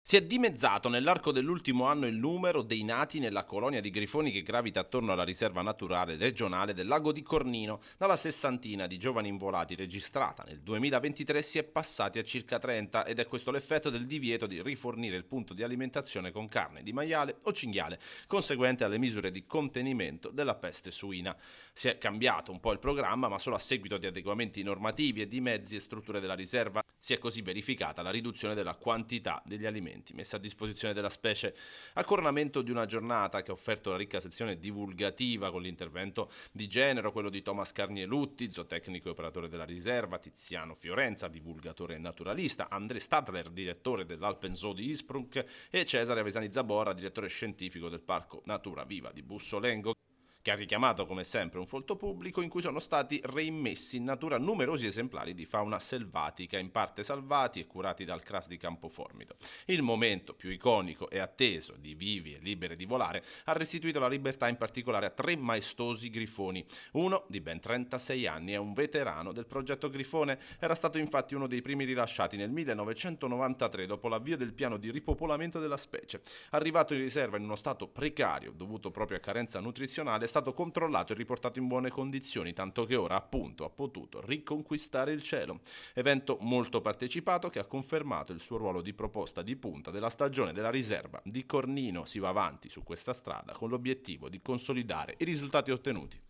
Si è dimezzato nell'arco dell'ultimo anno il numero dei nati nella colonia di grifoni che gravita attorno alla riserva naturale regionale del lago di Cornino. Dalla sessantina di giovani involati registrata nel 2023 si è passati a circa 30 ed è questo l'effetto del divieto di rifornire il punto di alimentazione con carne di maiale o cinghiale, conseguente alle misure di contenimento della peste suina. Si è cambiato un po' il programma, ma solo a seguito di adeguamenti normativi e di mezzi e strutture della riserva si è così verificata la riduzione della quantità degli alimenti messi a disposizione della specie, a coronamento di una giornata che ha offerto la ricca sezione divulgativa con l'intervento di Genero, quello di Thomas Carnielutti, zootecnico e operatore della riserva, Tiziano Fiorenza, divulgatore e naturalista, André Stadler, direttore dell'Alpenzoo di Isprung e Cesare Avesani Zabora, direttore scientifico del Parco Natura Viva di Bussolengo, che ha richiamato come sempre un folto pubblico in cui sono stati reimmessi in natura numerosi esemplari di fauna selvatica, in parte salvati e curati dal CRAS di Campoformido. Il momento più iconico e atteso di Vivi e Libere di volare ha restituito la libertà in particolare a tre maestosi grifoni. Uno di ben 36 anni è un veterano del progetto Grifone, era stato infatti uno dei primi rilasciati nel 1993 dopo l'avvio del piano di ripopolamento della specie. Arrivato in riserva in uno stato precario dovuto proprio a carenza nutrizionale, è stato controllato e riportato in buone condizioni, tanto che ora appunto ha potuto riconquistare il cielo. Evento molto partecipato che ha confermato il suo ruolo di proposta di punta della stagione della riserva di Cornino. Si va avanti su questa strada con l'obiettivo di consolidare i risultati ottenuti.